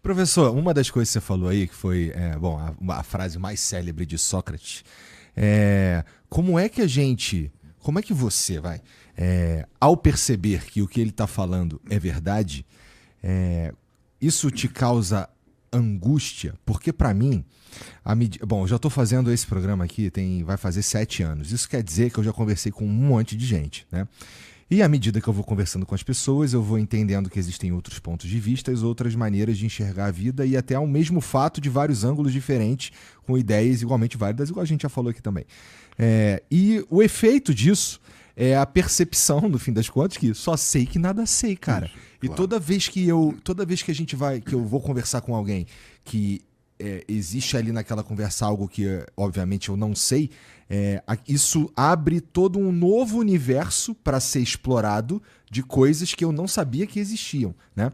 Professor, uma das coisas que você falou aí, que foi, a frase mais célebre de Sócrates, como é que você ao perceber que o que ele está falando é verdade, isso te causa angústia? Porque para mim, bom, eu já estou fazendo esse programa aqui, vai fazer 7 anos. Isso quer dizer que eu já conversei com um monte de gente, né? E à medida que eu vou conversando com as pessoas, eu vou entendendo que existem outros pontos de vista, outras maneiras de enxergar a vida e até ao mesmo fato de vários ângulos diferentes, com ideias igualmente válidas, igual a gente já falou aqui também. E o efeito disso é a percepção, no fim das contas, que só sei que nada sei, cara. Isso, E claro. toda vez que eu vou conversar com alguém que existe ali naquela conversa algo que, obviamente, eu não sei, isso abre todo um novo universo para ser explorado de coisas que eu não sabia que existiam, né?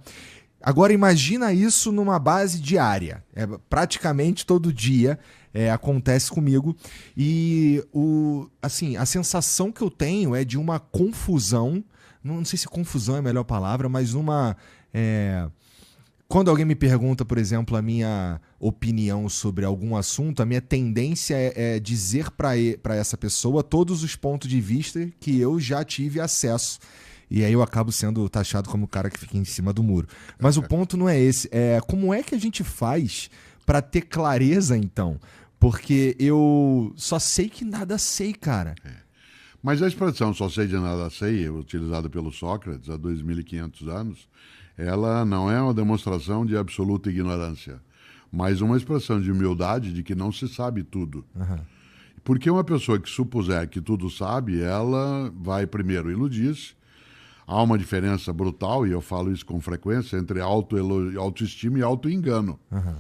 Agora imagina isso numa base diária. Praticamente todo dia acontece comigo. E a sensação que eu tenho é de uma confusão. Não sei se confusão é a melhor palavra, mas quando alguém me pergunta, por exemplo, a minha opinião sobre algum assunto, a minha tendência é dizer para essa pessoa todos os pontos de vista que eu já tive acesso. E aí eu acabo sendo taxado como o cara que fica em cima do muro. Mas o ponto não é esse. Como é que a gente faz para ter clareza, então? Porque eu só sei que nada sei, cara. Mas a expressão só sei de nada sei, utilizada pelo Sócrates há 2.500 anos, ela não é uma demonstração de absoluta ignorância, mas uma expressão de humildade de que não se sabe tudo. Uhum. Porque uma pessoa que supuser que tudo sabe, ela vai primeiro iludir-se. Há uma diferença brutal, e eu falo isso com frequência, entre autoestima e autoengano. Uhum.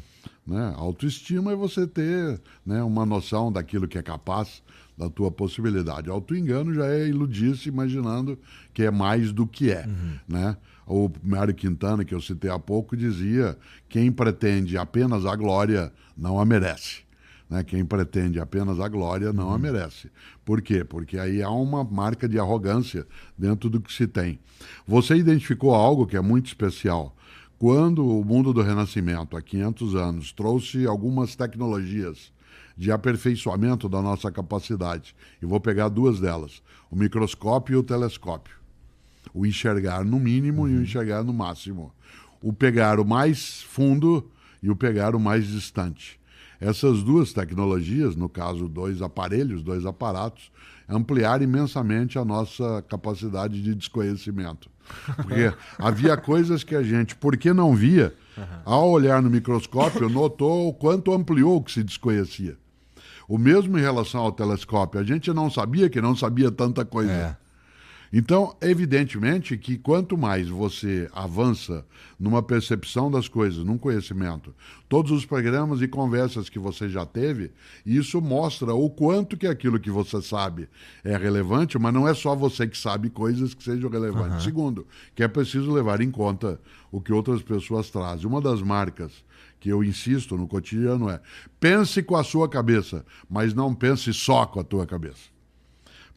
Né? Autoestima é você ter, né, uma noção daquilo que é capaz, da tua possibilidade. Autoengano já é iludir-se imaginando que é mais do que é. Uhum. Né? O Mário Quintana, que eu citei há pouco, dizia: quem pretende apenas a glória não a merece. Né? Quem pretende apenas a glória não a merece. Por quê? Porque aí há uma marca de arrogância dentro do que se tem. Você identificou algo que é muito especial. Quando o mundo do Renascimento, há 500 anos, trouxe algumas tecnologias de aperfeiçoamento da nossa capacidade, e vou pegar duas delas, o microscópio e o telescópio. O enxergar no mínimo e o enxergar no máximo. O pegar o mais fundo e o pegar o mais distante. Essas duas tecnologias, no caso, dois aparelhos, dois aparatos, ampliaram imensamente a nossa capacidade de desconhecimento. Porque havia coisas que a gente, porque não via, ao olhar no microscópio, notou o quanto ampliou o que se desconhecia. O mesmo em relação ao telescópio. A gente não sabia que não sabia tanta coisa. Então, evidentemente que quanto mais você avança numa percepção das coisas, num conhecimento, todos os programas e conversas que você já teve, isso mostra o quanto que aquilo que você sabe é relevante, mas não é só você que sabe coisas que sejam relevantes. Segundo, que é preciso levar em conta o que outras pessoas trazem. Uma das marcas que eu insisto no cotidiano é: pense com a sua cabeça, mas não pense só com a tua cabeça.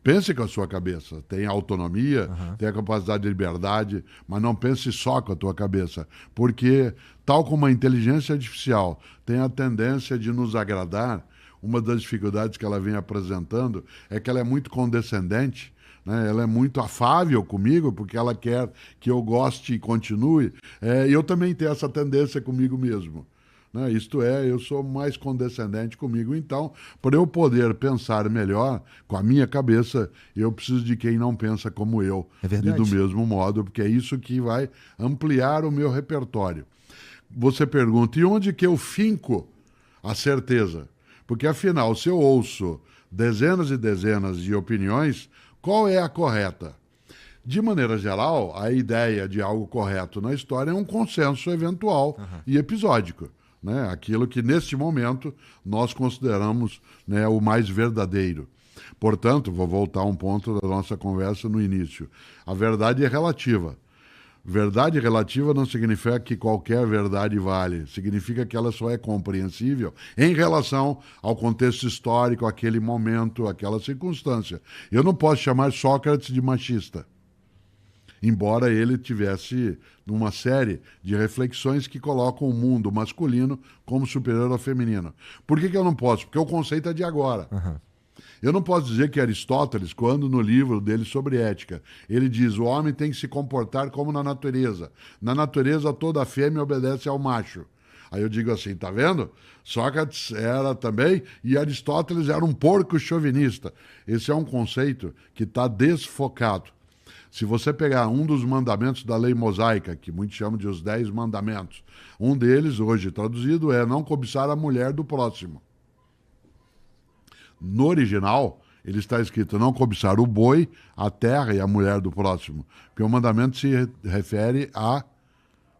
Pense com a sua cabeça, tenha autonomia, tenha capacidade de liberdade, mas não pense só com a tua cabeça, porque, tal como a inteligência artificial tem a tendência de nos agradar, uma das dificuldades que ela vem apresentando é que ela é muito condescendente, né? Ela é muito afável comigo, porque ela quer que eu goste e continue, e eu também tenho essa tendência comigo mesmo. Né? Isto é, eu sou mais condescendente comigo. Então, para eu poder pensar melhor com a minha cabeça, eu preciso de quem não pensa como eu. É verdade. E do mesmo modo, porque é isso que vai ampliar o meu repertório. Você pergunta: e onde que eu finco a certeza? Porque, afinal, se eu ouço dezenas e dezenas de opiniões, qual é a correta? De maneira geral, a ideia de algo correto na história é um consenso eventual e episódico. Né? Aquilo que, neste momento, nós consideramos, né, o mais verdadeiro. Portanto, vou voltar a um ponto da nossa conversa no início. A verdade é relativa. Verdade relativa não significa que qualquer verdade vale. Significa que ela só é compreensível em relação ao contexto histórico, aquele momento, aquela circunstância. Eu não posso chamar Sócrates de machista. embora ele tivesse uma série de reflexões que colocam o mundo masculino como superior ao feminino. Por que eu não posso? Porque o conceito é de agora. Eu não posso dizer que Aristóteles, quando no livro dele sobre ética, ele diz o homem tem que se comportar como na natureza. Na natureza, toda fêmea obedece ao macho. Aí eu digo assim, tá vendo? Sócrates era também, e Aristóteles era um porco chauvinista. Esse é um conceito que está desfocado. Se você pegar um dos mandamentos da lei mosaica, que muitos chamam de os 10 mandamentos, um deles, hoje traduzido, é não cobiçar a mulher do próximo. No original, ele está escrito não cobiçar o boi, a terra e a mulher do próximo. Porque o mandamento se refere à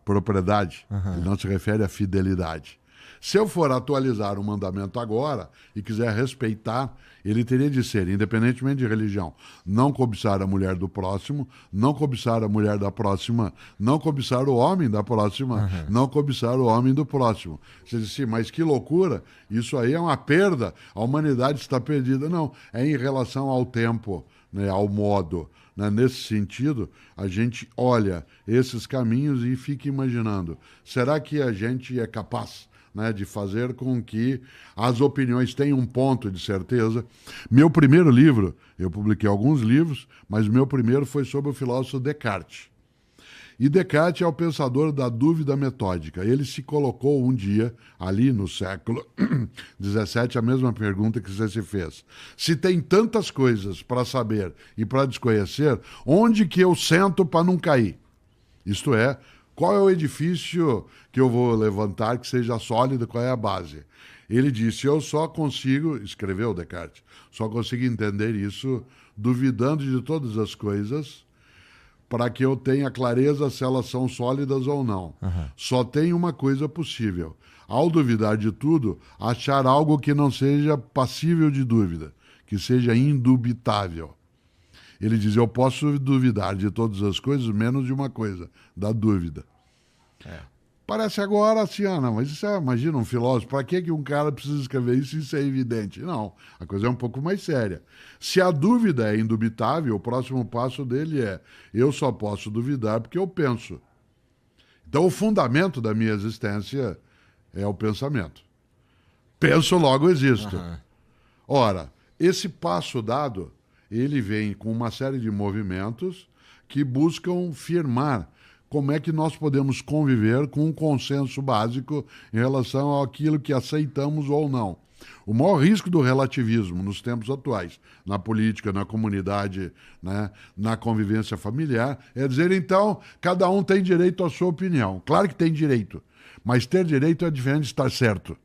propriedade, ele não se refere à fidelidade. Se eu for atualizar o mandamento agora e quiser respeitar, ele teria de ser, independentemente de religião, não cobiçar a mulher do próximo, não cobiçar a mulher da próxima, não cobiçar o homem da próxima, não cobiçar o homem do próximo. Você diz assim, mas que loucura, isso aí é uma perda, a humanidade está perdida. Não, é em relação ao tempo, né, ao modo. Né? Nesse sentido, a gente olha esses caminhos e fica imaginando, será que a gente é capaz, né, de fazer com que as opiniões tenham um ponto de certeza? Meu primeiro livro, eu publiquei alguns livros, mas o meu primeiro foi sobre o filósofo Descartes. E Descartes é o pensador da dúvida metódica. Ele se colocou um dia, ali no século XVII, a mesma pergunta que você se fez. Se tem tantas coisas para saber e para desconhecer, onde que eu sento para não cair? Isto é, qual é o edifício que eu vou levantar que seja sólido, qual é a base? Ele disse, eu só consigo, escreveu Descartes, só consigo entender isso duvidando de todas as coisas para que eu tenha clareza se elas são sólidas ou não. Só tem uma coisa possível. Ao duvidar de tudo, achar algo que não seja passível de dúvida, que seja indubitável. Ele diz, eu posso duvidar de todas as coisas, menos de uma coisa, da dúvida. Parece agora assim, não, mas isso imagina um filósofo, para que um cara precisa escrever isso? Isso é evidente. Não, a coisa é um pouco mais séria. Se a dúvida é indubitável, o próximo passo dele é, eu só posso duvidar porque eu penso. Então o fundamento da minha existência é o pensamento. Penso, logo existo. Ora, esse passo dado, ele vem com uma série de movimentos que buscam firmar como é que nós podemos conviver com um consenso básico em relação àquilo que aceitamos ou não. O maior risco do relativismo nos tempos atuais, na política, na comunidade, né, na convivência familiar, é dizer, então, cada um tem direito à sua opinião. Claro que tem direito, mas ter direito é diferente de estar certo.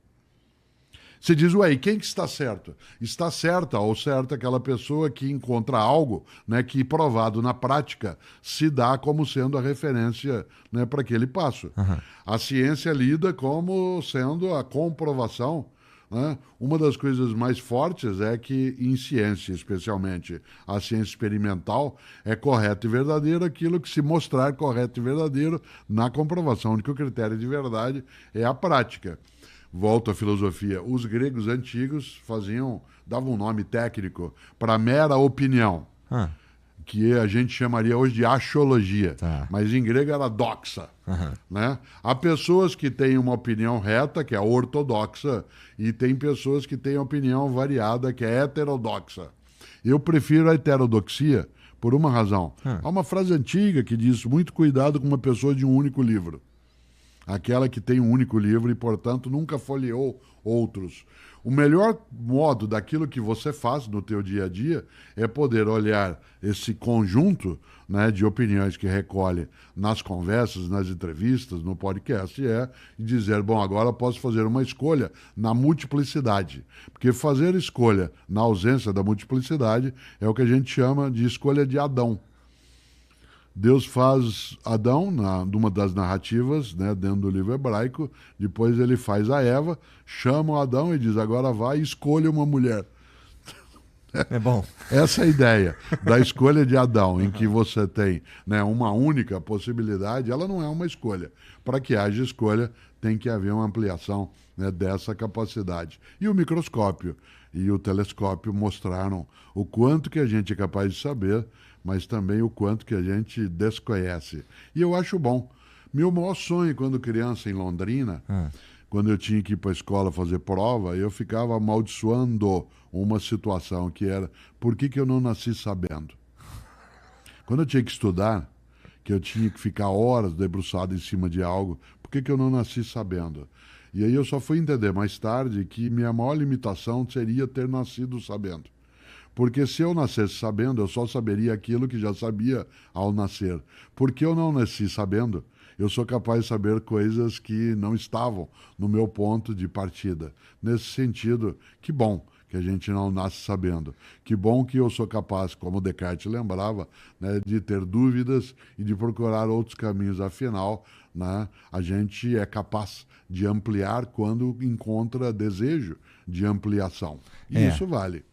Você diz, ué, e quem que está certo? Está certa ou certa aquela pessoa que encontra algo, né, que provado na prática se dá como sendo a referência, né, para aquele passo. A ciência lida como sendo a comprovação. Né? Uma das coisas mais fortes é que em ciência, especialmente a ciência experimental, é correto e verdadeiro aquilo que se mostrar correto e verdadeiro na comprovação, de que o critério de verdade é a prática. Volto à filosofia. Os gregos antigos davam um nome técnico para mera opinião, que a gente chamaria hoje de axiologia, mas em grego era doxa. Né? Há pessoas que têm uma opinião reta, que é ortodoxa, e tem pessoas que têm opinião variada, que é heterodoxa. Eu prefiro a heterodoxia por uma razão. Há uma frase antiga que diz, muito cuidado com uma pessoa de um único livro. Aquela que tem um único livro e, portanto, nunca folheou outros. O melhor modo daquilo que você faz no teu dia a dia é poder olhar esse conjunto, né, de opiniões que recolhe nas conversas, nas entrevistas, no podcast, e dizer, bom, agora eu posso fazer uma escolha na multiplicidade. Porque fazer escolha na ausência da multiplicidade é o que a gente chama de escolha de Adão. Deus faz Adão, numa das narrativas, né, dentro do livro hebraico, depois ele faz a Eva, chama o Adão e diz, agora vai e escolha uma mulher. É bom. Essa é a ideia da escolha de Adão, em que você tem, né, uma única possibilidade, ela não é uma escolha. Para que haja escolha, tem que haver uma ampliação, né, dessa capacidade. E o microscópio e o telescópio mostraram o quanto que a gente é capaz de saber mas também o quanto que a gente desconhece. E eu acho bom. Meu maior sonho quando criança em Londrina, quando eu tinha que ir para a escola fazer prova, eu ficava amaldiçoando uma situação que era: por que eu não nasci sabendo? Quando eu tinha que estudar, que eu tinha que ficar horas debruçado em cima de algo, por que eu não nasci sabendo? E aí eu só fui entender mais tarde que minha maior limitação seria ter nascido sabendo. Porque se eu nascesse sabendo, eu só saberia aquilo que já sabia ao nascer. Porque eu não nasci sabendo, eu sou capaz de saber coisas que não estavam no meu ponto de partida. Nesse sentido, que bom que a gente não nasce sabendo. Que bom que eu sou capaz, como Descartes lembrava, né, de ter dúvidas e de procurar outros caminhos. Afinal, né, a gente é capaz de ampliar quando encontra desejo de ampliação. E isso vale.